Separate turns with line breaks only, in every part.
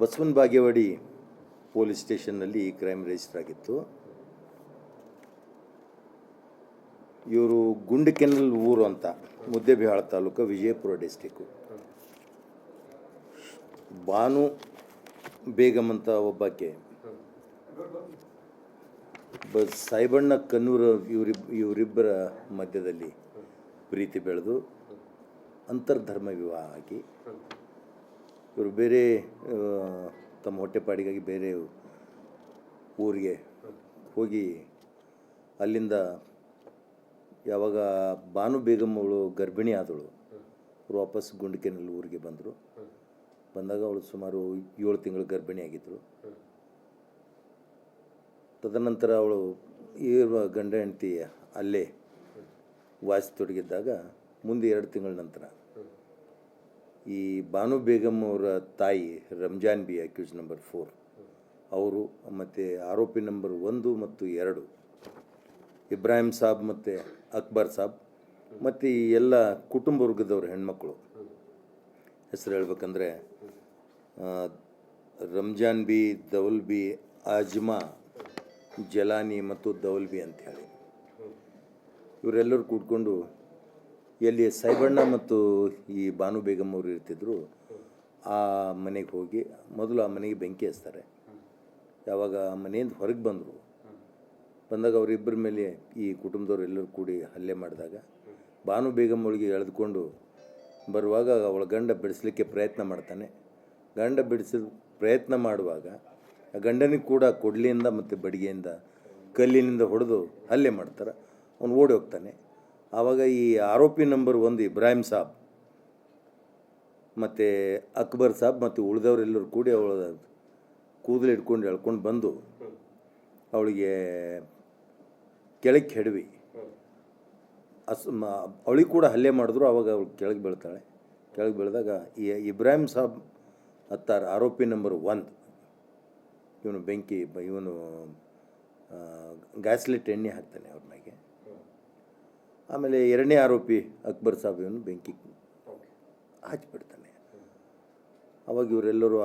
Basavana Bagewadi police ಸ್ಟೇಷನ್ನಲ್ಲಿ ಈ crime register ಆಗಿತ್ತು. ಇವರು ಗುಂಡಕೆನಲ್ ಊರು ಅಂತ, ಮುದ್ದೇಬಿಹಾಳ ತಾಲೂಕು, ವಿಜಯಪುರ ಡಿಸ್ಟಿಕ್ಕು. ಬಾನು ಬೇಗಮ್ ಅಂತ ಒಬ್ಬಾಕೆ, ಸಾಯಿಬಣ್ಣ ಕನ್ನೂರು, ಇವರಿಬ್ಬರ ಮಧ್ಯದಲ್ಲಿ ಪ್ರೀತಿ ಬೆಳೆದು ಅಂತರ್ಧರ್ಮ ವಿವಾಹ ಆಗಿ ಇವರು ಬೇರೆ ತಮ್ಮ ಹೊಟ್ಟೆಪಾಡಿಗಾಗಿ ಬೇರೆ ಊರಿಗೆ ಹೋಗಿ ಅಲ್ಲಿಂದ ಯಾವಾಗ ಬಾನು ಬೇಗಮ್ ಅವಳು ಗರ್ಭಿಣಿ ಆದಳು, ಅವರು ವಾಪಸ್ ಗುಂಡಕೆನಲ್ಲಿ ಊರಿಗೆ ಬಂದಾಗ ಅವಳು ಸುಮಾರು 7 ತಿಂಗಳು ಗರ್ಭಿಣಿ ಆಗಿದ್ದರು. ತದನಂತರ ಅವಳು ಗಂಡ ಹೆಂಡತಿ ಅಲ್ಲೇ ವಾಸಿಸತೊಡಗಿದ್ದಾಗ ಮುಂದೆ 2 ತಿಂಗಳ ನಂತರ ಈ ಬಾನು ಬೇಗಮ್ ಅವರ ತಾಯಿ ರಂಜಾನ್ ಬಿ, ಅಕ್ಯೂಸ್ ನಂಬರ್ 4, ಅವರು ಮತ್ತು ಆರೋಪಿ ನಂಬರ್ 1 ಮತ್ತು 2 ಇಬ್ರಾಹಿಂ ಸಾಬ್ ಮತ್ತು ಅಕ್ಬರ್ ಸಾಬ್ ಮತ್ತು ಈ ಎಲ್ಲ ಕುಟುಂಬ ವರ್ಗದವ್ರ ಹೆಣ್ಮಕ್ಳು ಹೆಸರು ಹೇಳ್ಬೇಕಂದ್ರೆ ರಂಜಾನ್ ಬಿ, ದೌಲ್ ಬಿ, ಆಜ್ಮಾ, ಜಲಾನಿ ಮತ್ತು ದೌಲ್ ಬಿ ಅಂಥೇಳಿ ಇವರೆಲ್ಲರೂ ಕೂತ್ಕೊಂಡು ಎಲ್ಲಿ ಸಾಯಿಬಣ್ಣ ಮತ್ತು ಈ ಬಾನು ಬೇಗಮ್ ಅವರು ಇರ್ತಿದ್ರು ಆ ಮನೆಗೆ ಹೋಗಿ ಮೊದಲು ಆ ಮನೆಗೆ ಬೆಂಕಿ ಹಚ್ತಾರೆ. ಯಾವಾಗ ಆ ಮನೆಯಿಂದ ಹೊರಗೆ ಬಂದಾಗ ಅವರಿಬ್ಬರ ಮೇಲೆ ಈ ಕುಟುಂಬದವ್ರು ಎಲ್ಲರೂ ಕೂಡಿ ಹಲ್ಲೆ ಮಾಡಿದಾಗ ಬಾನು ಬೇಗಮ್ ಅವಳಿಗೆ ಎಳೆದುಕೊಂಡು ಬರುವಾಗ ಅವಳ ಗಂಡ ಬಿಡಿಸ್ಲಿಕ್ಕೆ ಪ್ರಯತ್ನ ಮಾಡ್ತಾನೆ. ಗಂಡ ಬಿಡಿಸಿದ ಪ್ರಯತ್ನ ಮಾಡುವಾಗ ಆ ಗಂಡನಿಗೆ ಕೂಡ ಕೊಡ್ಲಿಯಿಂದ ಮತ್ತು ಬಡಿಗೆಯಿಂದ ಕಲ್ಲಿನಿಂದ ಹೊಡೆದು ಹಲ್ಲೆ ಮಾಡ್ತಾರೆ. ಅವನು ಓಡಿ ಹೋಗ್ತಾನೆ. ಆವಾಗ ಈ ಆರೋಪಿ ನಂಬರ್ 1 ಇಬ್ರಾಹಿಂ ಸಾಬ್ ಮತ್ತು ಅಕ್ಬರ್ ಸಾಬ್ ಮತ್ತು ಉಳಿದವರೆಲ್ಲರೂ ಕೂಡಿ ಅವಳ ಕೂದಲು ಹಿಡ್ಕೊಂಡು ಎಳ್ಕೊಂಡು ಬಂದು ಅವಳಿಗೆ ಕೆಳಗೆ ಕೆಡವಿ ಅವಳಿಗೆ ಕೂಡ ಹಲ್ಲೆ ಮಾಡಿದ್ರು. ಆವಾಗ ಅವಳು ಕೆಳಗೆ ಬೀಳ್ತಾಳೆ. ಕೆಳಗೆ ಬೀಳಿದಾಗ ಈ ಇಬ್ರಾಹಿಂ ಸಾಬ್ ಹತ್ತಾರೆ. ಆರೋಪಿ ನಂಬರ್ 1 ಇವನು ಇವನು ಗ್ಯಾಸ್ಲೆಟ್ ಎಣ್ಣೆ ಹಾಕ್ತಾನೆ ಅವ್ರ ಮ್ಯಾಗೆ. ಆಮೇಲೆ 2ನೇ ಆರೋಪಿ ಅಕ್ಬರ್ ಸಾಬ್ ಇವನು ಬೆಂಕಿ ಹಚ್ಚಿಬಿಡ್ತಾನೆ. ಅವಾಗ ಇವರೆಲ್ಲರೂ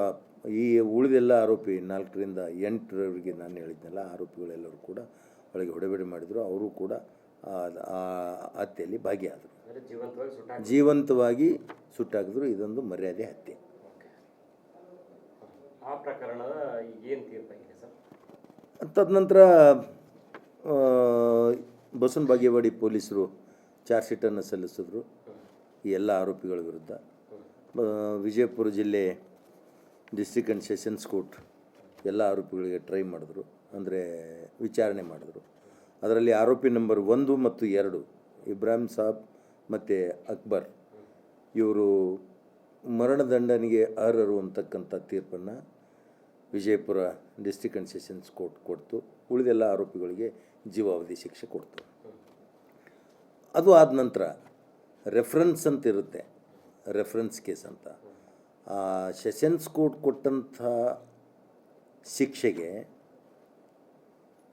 ಈ ಉಳಿದೆಲ್ಲ ಆರೋಪಿ 4ರಿಂದ 8ರವರೆಗೆ ನಾನು ಹೇಳಿದ್ನಲ್ಲ, ಆರೋಪಿಗಳೆಲ್ಲರೂ ಕೂಡ ಒಳಗೆ ಹೊಡೆಬಡಿ ಮಾಡಿದರು. ಅವರು ಕೂಡ ಆ ಹತ್ಯೆಯಲ್ಲಿ ಭಾಗಿಯಾದರು, ಜೀವಂತವಾಗಿ ಸುಟ್ಟಾಕಿದ್ರು. ಇದೊಂದು ಮರ್ಯಾದೆ ಹತ್ಯೆ. ತದನಂತರ ಬಸವನ ಬಾಗೇವಾಡಿ ಪೊಲೀಸರು ಚಾರ್ಜ್ ಶೀಟನ್ನು ಸಲ್ಲಿಸಿದ್ರು ಈ ಎಲ್ಲ ಆರೋಪಿಗಳ ವಿರುದ್ಧ. ವಿಜಯಪುರ ಜಿಲ್ಲೆ ಡಿಸ್ಟ್ರಿಕ್ಟ್ ಆ್ಯಂಡ್ ಸೆಷನ್ಸ್ ಕೋರ್ಟ್ ಎಲ್ಲ ಆರೋಪಿಗಳಿಗೆ ಟ್ರೈ ಮಾಡಿದ್ರು, ಅಂದರೆ ವಿಚಾರಣೆ ಮಾಡಿದ್ರು. ಅದರಲ್ಲಿ ಆರೋಪಿ ನಂಬರ್ 1 ಮತ್ತು 2 ಇಬ್ರಾಹಿಂ ಸಾಬ್ ಮತ್ತು ಅಕ್ಬರ್ ಇವರು ಮರಣದಂಡನೆಗೆ ಅರ್ಹರು ಅಂತಕ್ಕಂಥ ತೀರ್ಪನ್ನು Vijayapura district and sessions court ಕೊಡ್ತು. ಉಳಿದೆಲ್ಲ ಆರೋಪಿಗಳಿಗೆ ಜೀವಾವಧಿ ಶಿಕ್ಷೆ ಕೊಡ್ತು. ಅದು ಆದ ನಂತರ ರೆಫರೆನ್ಸ್ ಅಂತ ಇರುತ್ತೆ, ರೆಫರೆನ್ಸ್ ಕೇಸ್ ಅಂತ. ಆ ಸೆಷನ್ಸ್ ಕೋರ್ಟ್ ಕೊಟ್ಟಂಥ ಶಿಕ್ಷೆಗೆ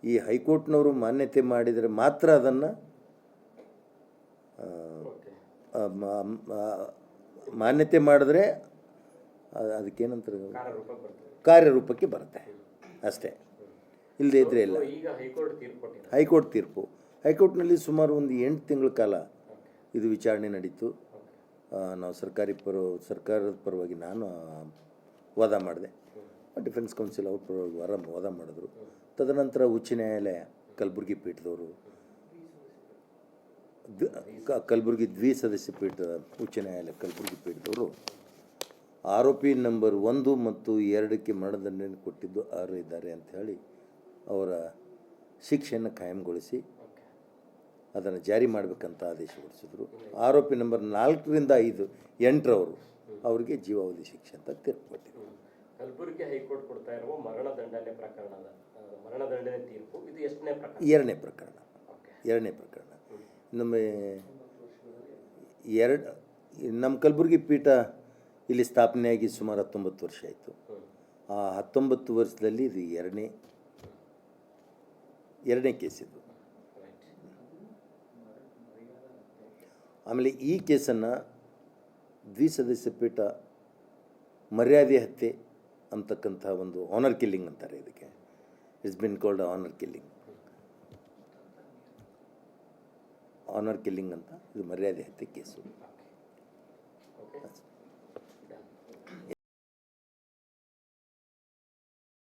ಈ ಹೈಕೋರ್ಟ್ನವರು ಮಾನ್ಯತೆ ಮಾಡಿದರೆ ಮಾತ್ರ ಅದನ್ನು ಮಾನ್ಯತೆ ಮಾಡಿದ್ರೆ ಅದಕ್ಕೇನಂತಾರೆ, ಕಾರ್ಯರೂಪಕ್ಕೆ ಬರುತ್ತೆ ಅಷ್ಟೇ. ಇಲ್ಲದೇ ಇದ್ರೆ ಇಲ್ಲ. ಹೈಕೋರ್ಟ್ ತೀರ್ಪು, ಹೈಕೋರ್ಟ್ನಲ್ಲಿ ಸುಮಾರು ಒಂದು 8 ತಿಂಗಳ ಕಾಲ ಇದು ವಿಚಾರಣೆ ನಡೀತು. ನಾವು ಸರ್ಕಾರದ ಪರವಾಗಿ ನಾನು ವಾದ ಮಾಡಿದೆ, ಡಿಫೆನ್ಸ್ ಕೌನ್ಸಿಲ್ ಅವ್ರ ಪರವಾಗಿ ವಾದ ಮಾಡಿದ್ರು. ತದನಂತರ ಉಚ್ಚ ನ್ಯಾಯಾಲಯ ಕಲಬುರಗಿ ಪೀಠದವರು, ಕಲಬುರಗಿ ದ್ವಿಸದಸ್ಯ ಪೀಠ, ಉಚ್ಚ ನ್ಯಾಯಾಲಯ ಕಲಬುರಗಿ ಪೀಠದವರು ಆರೋಪಿ ನಂಬರ್ 1 ಮತ್ತು 2ಕ್ಕೆ ಮರಣದಂಡನೆ ಕೊಟ್ಟಿದ್ದು ಅರ್ಹ ಇದ್ದಾರೆ ಅಂಥೇಳಿ ಅವರ ಶಿಕ್ಷೆಯನ್ನು ಕಾಯಂಗೊಳಿಸಿ ಅದನ್ನು ಜಾರಿ ಮಾಡಬೇಕಂತ ಆದೇಶ ಹೊರಡಿಸಿದ್ರು. ಆರೋಪಿ ನಂಬರ್ 4ರಿಂದ 5, 8ರವರು ಅವರಿಗೆ ಜೀವಾವಧಿ ಶಿಕ್ಷೆ ಅಂತ ತೀರ್ಪು ಕೊಟ್ಟಿದ್ರು.
ಕಲಬುರಗಿ ಹೈಕೋರ್ಟ್ ಕೊಡ್ತಾ ಇರುವ ಮರಣದಂಡನೆ ಪ್ರಕರಣದ ಮರಣದಂಡನೆ ತೀರ್ಪು ಇದು ಎಷ್ಟನೇ ಪ್ರಕರಣ?
2ನೇ ಪ್ರಕರಣ. ನಮ್ಮ ಕಲಬುರಗಿ ಪೀಠ ಇಲ್ಲಿ ಸ್ಥಾಪನೆಯಾಗಿ ಸುಮಾರು 19 ವರ್ಷ ಆಯಿತು. ಆ 19 ವರ್ಷದಲ್ಲಿ ಇದು ಎರಡನೇ ಕೇಸ್ ಇದು. ಆಮೇಲೆ ಈ ಕೇಸನ್ನು ದ್ವಿಸದಸ್ಯ ಪೀಠ ಮರ್ಯಾದೆ ಹತ್ಯೆ ಅಂತಕ್ಕಂಥ ಒಂದು ಆನರ್ ಕಿಲ್ಲಿಂಗ್ ಅಂತಾರೆ ಇದಕ್ಕೆ. It's been called honour killing. Honour killing ಅಂತ, ಇದು ಮರ್ಯಾದೆ ಹತ್ಯೆ ಕೇಸು.
ಓಕೆ.